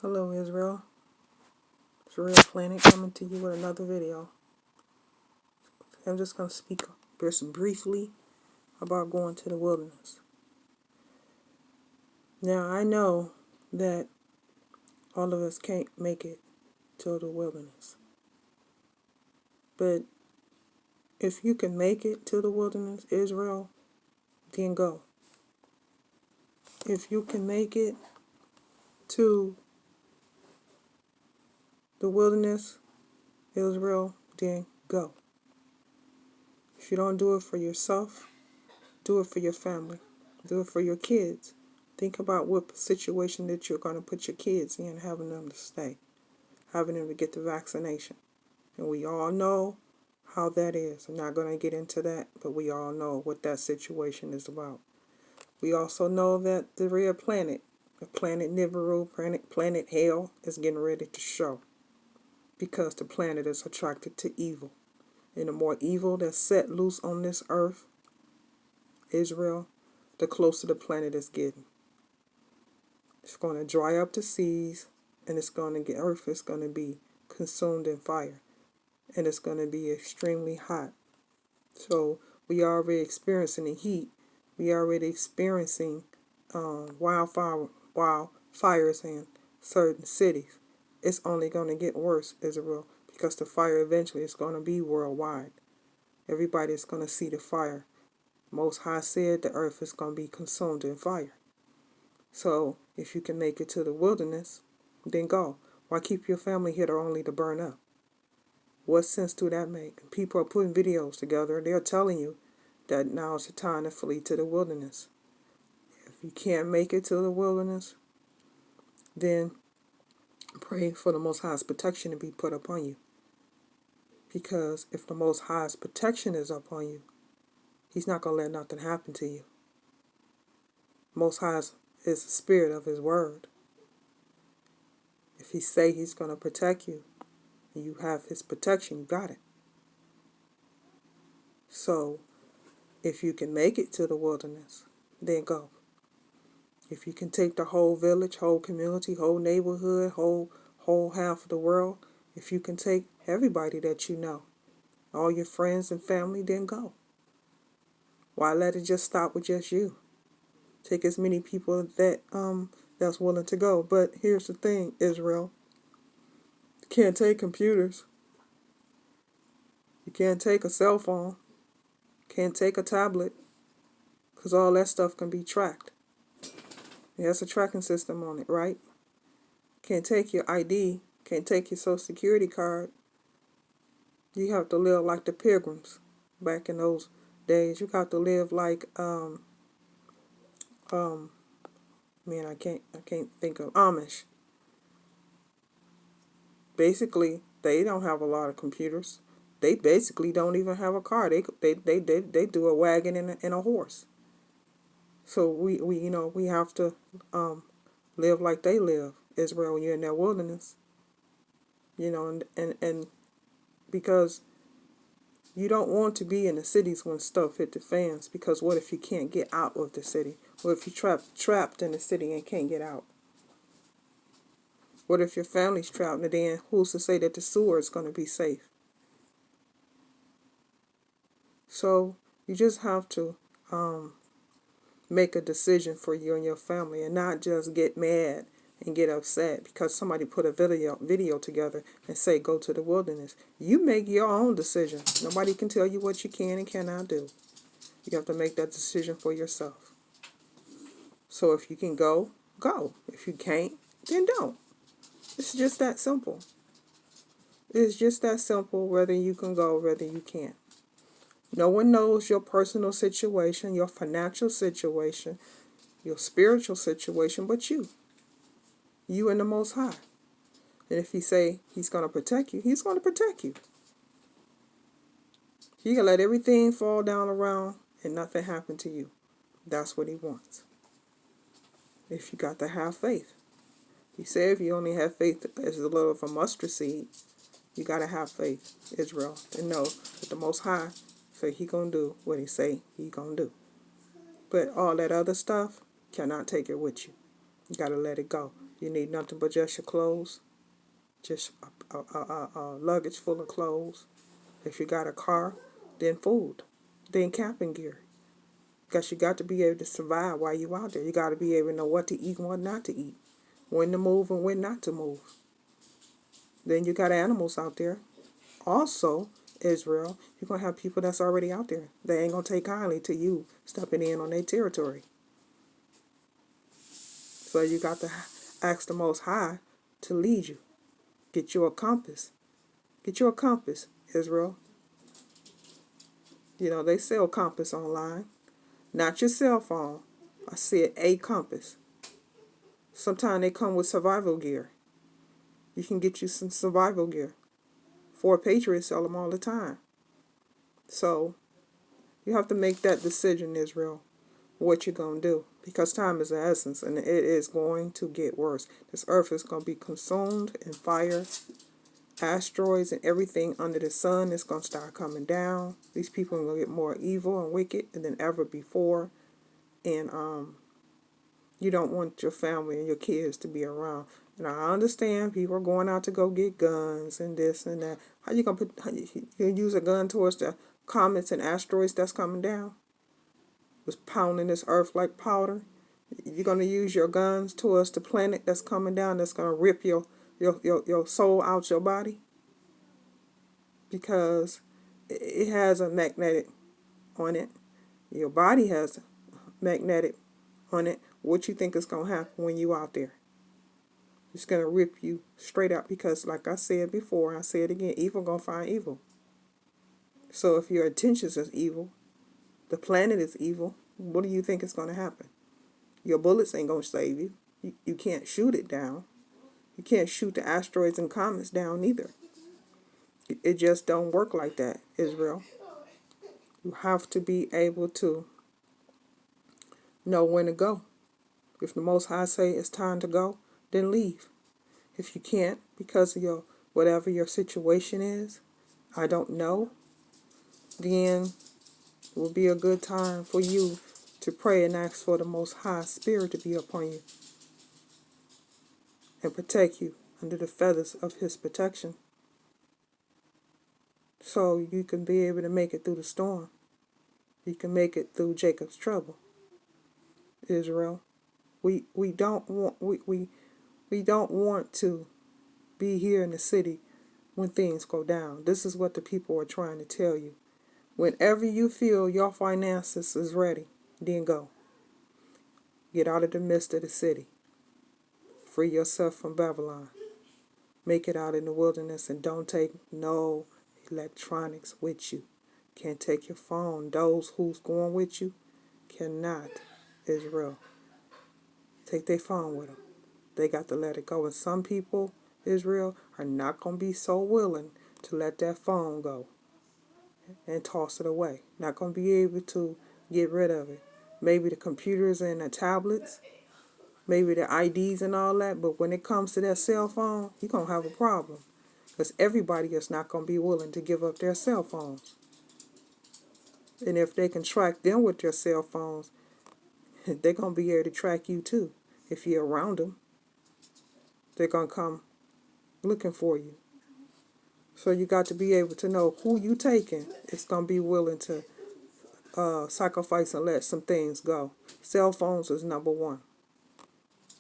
Hello Israel, it's Real Planet coming to you with another video. I'm just going to speak just briefly about going to the wilderness. Now I know that all of us can't make it to the wilderness. But if you can make it to the wilderness, Israel, then go. If you can make it to the wilderness, Israel, then go. If you don't do it for yourself, do it for your family. Do it for your kids. Think about what situation that you're going to put your kids in, having them to stay, having them to get the vaccination. And we all know how that is. I'm not going to get into that, but we all know what that situation is about. We also know that the real planet, the planet Nibiru, planet Hell, is getting ready to show. Because the planet is attracted to evil. And the more evil that's set loose on this earth, Israel, the closer the planet is getting. It's going to dry up the seas, and Earth is going to be consumed in fire, and it's going to be extremely hot. So we are already experiencing the heat. We are already experiencing wildfires in certain cities. It's only going to get worse, Israel, because the fire eventually is going to be worldwide. Everybody is going to see the fire. Most High said the earth is going to be consumed in fire. So if you can make it to the wilderness, then go. Why keep your family here only to burn up? What sense do that make? People are putting videos together. They're telling you that now is the time to flee to the wilderness. If you can't make it to the wilderness, then pray for the Most High's protection to be put upon you. Because if the Most High's protection is upon you, He's not going to let nothing happen to you. Most High is the spirit of His word. If He say He's going to protect you, and you have His protection, you got it. So, if you can make it to the wilderness, then go. If you can take the whole village, whole community, whole neighborhood, whole half of the world, if you can take everybody that you know, all your friends and family, then go. Why let it just stop with just you? Take as many people that's willing to go. But here's the thing, Israel. You can't take computers. You can't take a cell phone. Can't take a tablet. Because all that stuff can be tracked. It has a tracking system on it, right? Can't take your ID. Can't take your social security card. You have to live like the pilgrims back in those days. You have to live like I can't think of Amish. Basically, they don't have a lot of computers. They basically don't even have a car. They do a wagon and a horse. So we have to live like they live, Israel, when you're in that wilderness. And because you don't want to be in the cities when stuff hit the fans, because what if you can't get out of the city? What if you're trapped in the city and can't get out? What if your family's trapped, and then who's to say that the sewer is going to be safe? So you just have to make a decision for you and your family, and not just get mad and get upset because somebody put a video together and say go to the wilderness. You make your own decision. Nobody can tell you what you can and cannot do. You have to make that decision for yourself. So if you can go, go. If you can't, then don't. It's just that simple. It's just that simple, whether you can go, whether you can't. No one knows your personal situation, your financial situation, your spiritual situation, but you. You and the Most High. And if He say He's going to protect you, He's going to protect you. He can let everything fall down around and nothing happen to you. That's what He wants. If you got to have faith. He said if you only have faith as a little of a mustard seed, you got to have faith, Israel, and know that the Most High say He going to do what He say He going to do. But all that other stuff cannot take it with you. You got to let it go. You need nothing but just your clothes, just a luggage full of clothes. If you got a car, then food, then camping gear. Because you got to be able to survive while you out there. You got to be able to know what to eat and what not to eat, when to move and when not to move. Then you got animals out there. Also, Israel, you're going to have people that's already out there. They ain't going to take kindly to you stepping in on their territory. So you got to ask the Most High to lead you. Get you a compass. Get you a compass, Israel. You know, they sell compass online. Not your cell phone. I said a compass. Sometimes they come with survival gear. You can get you some survival gear. Ford Patriots sell them all the time. So you have to make that decision, Israel, what you're going to do. Because time is the essence, and it is going to get worse. This earth is going to be consumed in fire. Asteroids and everything under the sun is going to start coming down. These people are going to get more evil and wicked than ever before. And you don't want your family and your kids to be around. And I understand people are going out to go get guns and this and that. How you gonna use a gun towards the comets and asteroids that's coming down? Was pounding this earth like powder. You're gonna use your guns towards the planet that's coming down, that's gonna rip your soul out your body, because it has a magnetic on it. Your body has a magnetic on it. What you think is going to happen when you out there? It's going to rip you straight out, because like I said before, I say it again, evil going to find evil. So if your intentions is evil, the planet is evil, what do you think is going to happen? Your bullets ain't going to save you. You can't shoot it down. You can't shoot the asteroids and comets down either. It just don't work like that, Israel. You have to be able to know when to go. If the Most High say it's time to go, then leave. If you can't, because of your whatever your situation is, I don't know, then it will be a good time for you to pray and ask for the Most High Spirit to be upon you and protect you under the feathers of His protection, so you can be able to make it through the storm. You can make it through Jacob's trouble, Israel. We don't want to be here in the city when things go down. This is what the people are trying to tell you. Whenever you feel your finances is ready, then go. Get out of the midst of the city. Free yourself from Babylon. Make it out in the wilderness, and don't take no electronics with you. Can't take your phone. Those who's going with you cannot, Israel, take their phone with them. They got to let it go. And some people, Israel, are not going to be so willing to let that phone go and toss it away. Not going to be able to get rid of it. Maybe the computers and the tablets, maybe the IDs and all that, but when it comes to that cell phone, you're going to have a problem. Because everybody is not going to be willing to give up their cell phones. And if they can track them with their cell phones, they're going to be able to track you too. If you're around them, they're going to come looking for you. So you got to be able to know who you taking. It's going to be willing to sacrifice and let some things go. Cell phones is number one.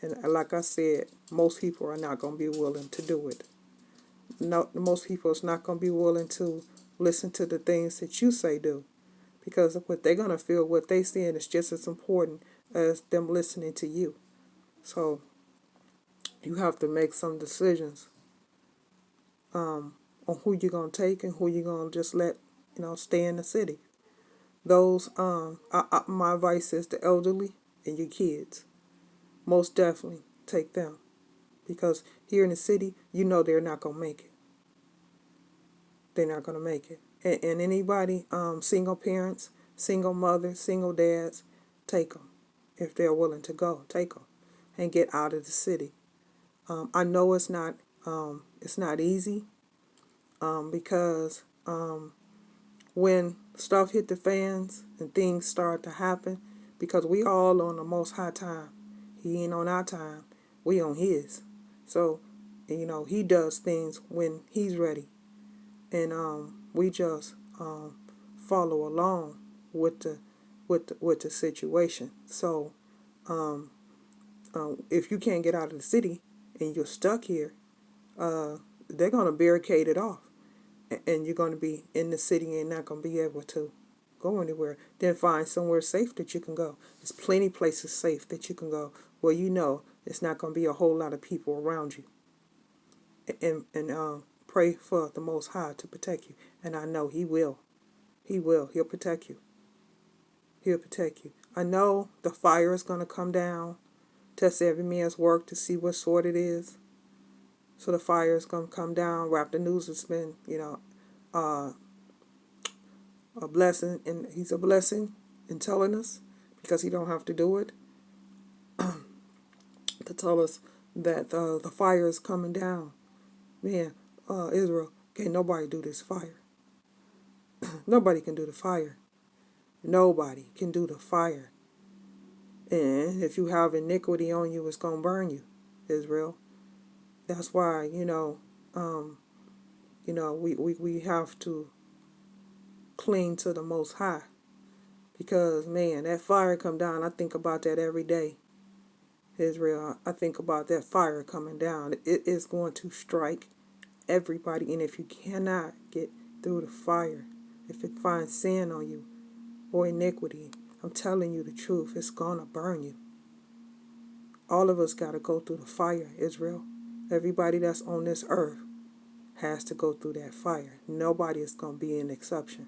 And like I said, most people are not going to be willing to do it. No, most people is not going to be willing to listen to the things that you say do. Because what they're going to feel, what they saying is just as important as them listening to you. So you have to make some decisions on who you're going to take and who you're going to just let, stay in the city. Those, my advice is the elderly and your kids. Most definitely take them. Because here in the city, they're not going to make it. They're not going to make it. And anybody, single parents, single mothers, single dads, take them. If they're willing to go, take them. And get out of the city. I know it's not easy. Because when stuff hit the fans and things start to happen, because we all on the Most High time. He ain't on our time. We on his. So, he does things when he's ready. And we just follow along with the situation. So, if you can't get out of the city and you're stuck here, they're gonna barricade it off, and you're gonna be in the city and not gonna be able to go anywhere. Then find somewhere safe that you can go. There's plenty places safe that you can go where it's not gonna be a whole lot of people around you. And pray for the Most High to protect you. And I know He will. He will. He'll protect you. He'll protect you. I know the fire is gonna come down. Test every man's work to see what sort it is. So the fire is going to come down. Raptor News has been, uh, a blessing, and he's a blessing in telling us, because he don't have to do it, to tell us that the fire is coming down. Man, Israel, can't nobody do this fire. Nobody can do the fire. Nobody can do the fire. And if you have iniquity on you, it's going to burn you, Israel. That's why, we have to cling to the Most High. Because, man, that fire come down. I think about that every day, Israel. I think about that fire coming down. It is going to strike everybody. And if you cannot get through the fire, if it finds sin on you or iniquity, I'm telling you the truth, it's going to burn you. All of us got to go through the fire, Israel. Everybody that's on this earth has to go through that fire. Nobody is going to be an exception.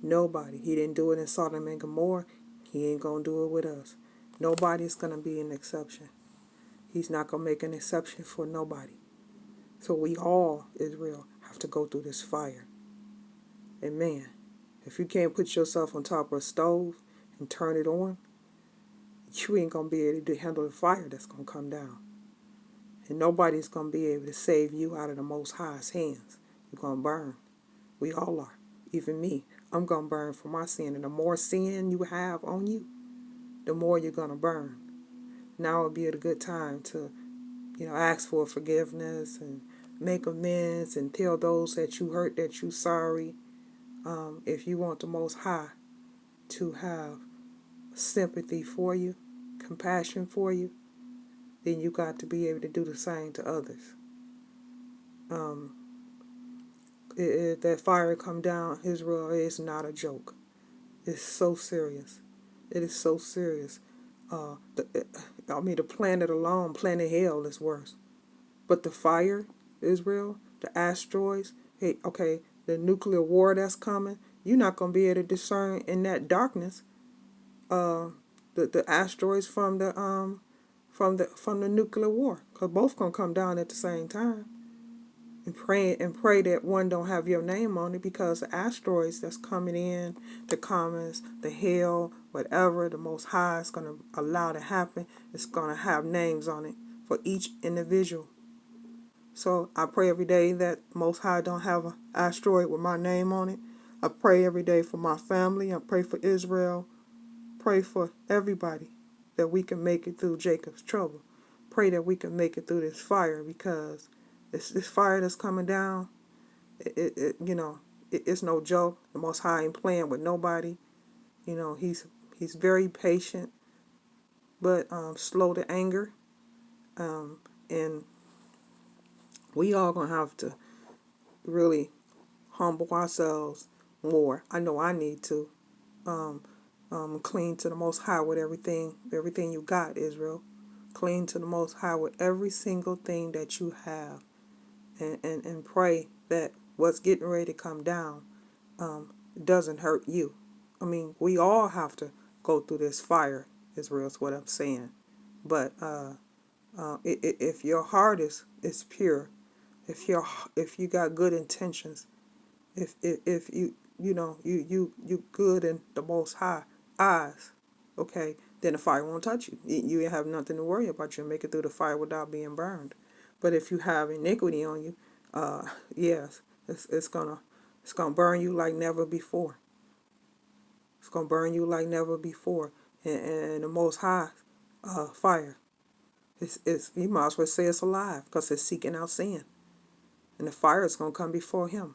Nobody. He didn't do it in Sodom and Gomorrah. He ain't going to do it with us. Nobody's going to be an exception. He's not going to make an exception for nobody. So we all, Israel, have to go through this fire. And man, if you can't put yourself on top of a stove and turn it on, you ain't going to be able to handle the fire that's going to come down. And nobody's going to be able to save you out of the Most High's hands. You're going to burn. We all are. Even me. I'm going to burn for my sin. And the more sin you have on you, the more you're going to burn. Now would be a good time to, ask for forgiveness and make amends and tell those that you hurt that you're sorry. If you want the Most High to have sympathy for you, compassion for you, then you got to be able to do the same to others. That fire come down, Israel, is not a joke. It's so serious. It is so serious. The planet alone, planet hell is worse. But the fire, Israel, the asteroids, the nuclear war that's coming, you're not going to be able to discern in that darkness the asteroids from the nuclear war, because both going to come down at the same time. And pray that one don't have your name on it, because the asteroids that's coming in, the comets, the hail, whatever the Most High is going to allow to happen, it's going to have names on it for each individual. So I pray every day that Most High don't have an asteroid with my name on it. I pray every day for my family. I pray for Israel. Pray for everybody that we can make it through Jacob's trouble. Pray that we can make it through this fire, because this fire that's coming down, it's no joke. The Most High ain't playing with nobody. He's very patient, but slow to anger. And we all gonna have to really humble ourselves more. I know I need to. Cling to the Most High with everything you got, Israel. Cling to the Most High with every single thing that you have. And pray that what's getting ready to come down doesn't hurt you. I mean, we all have to go through this fire, Israel, is what I'm saying. But if your heart is pure, if you got good intentions, if you good in the Most High eyes, okay, then the fire won't touch you. You have nothing to worry about. You'll make it through the fire without being burned. But if you have iniquity on you, yes, it's gonna burn you like never before. It's gonna burn you like never before. And the Most High fire You might as well say it's alive because it's seeking out sin. And the fire is going to come before him.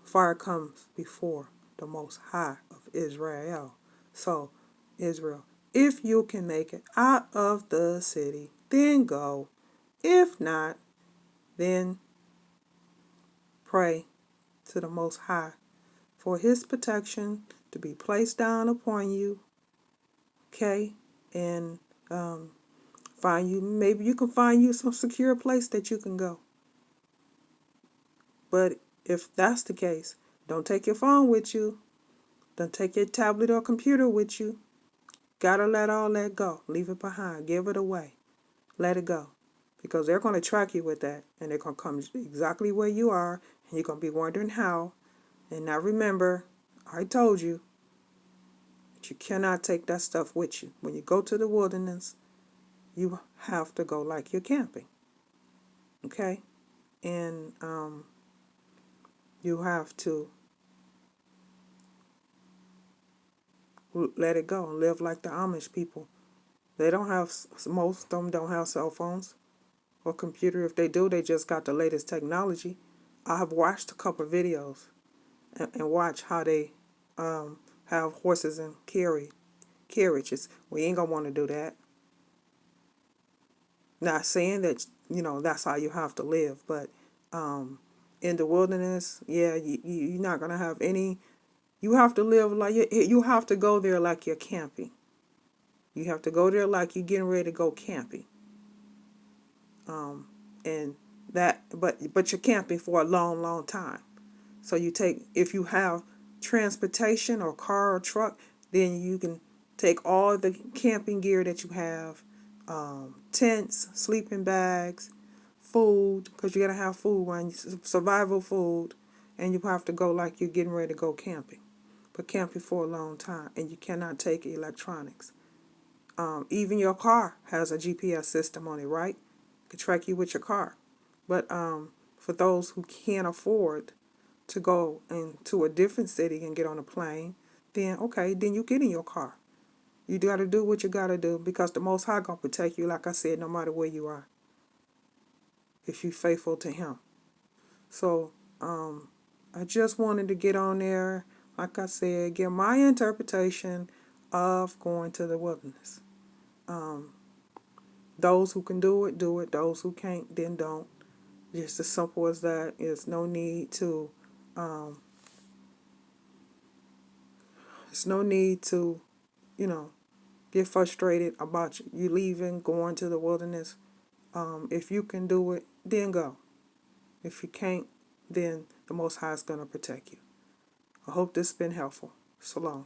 Fire comes before the Most High of Israel. So, Israel, if you can make it out of the city, then go. If not, then pray to the Most High for his protection to be placed down upon you, okay? And maybe you can find you some secure place that you can go. But if that's the case, don't take your phone with you. Don't take your tablet or computer with you. Gotta let all that go. Leave it behind. Give it away. Let it go. Because they're going to track you with that. And they're going to come exactly where you are. And you're going to be wondering how. And now remember, I told you that you cannot take that stuff with you. When you go to the wilderness, you have to go like you're camping. Okay? And you have to let it go and live like the Amish people. They don't have, most of them don't have cell phones or computer. If they do, they just got the latest technology. I have watched a couple of videos and watch how they have horses and carriages. We ain't gonna want to do that. Not saying that that's how you have to live, but in the wilderness, yeah, you're not gonna have any. You have to live like you have to go there like you're camping. You have to go there like you're getting ready to go camping. And that, but you're camping for a long, long time. So if you have transportation or car or truck, then you can take all the camping gear that you have, tents, sleeping bags, food, because you gotta have food, survival food, and you have to go like you're getting ready to go camping. But camping for a long time, and you cannot take electronics. Even your car has a GPS system on it, right? It can track you with your car. But for those who can't afford to go into a different city and get on a plane, then you get in your car. You got to do what you got to do because the Most High going to protect you, like I said, no matter where you are, if you're faithful to him. So I just wanted to get on there, like I said, give my interpretation of going to the wilderness. Those who can do it, do it. Those who can't, then don't. Just as simple as that. There's no need to get frustrated about you leaving, going to the wilderness. If you can do it, then go. If you can't, then the Most High is going to protect you. I hope this has been helpful. So long.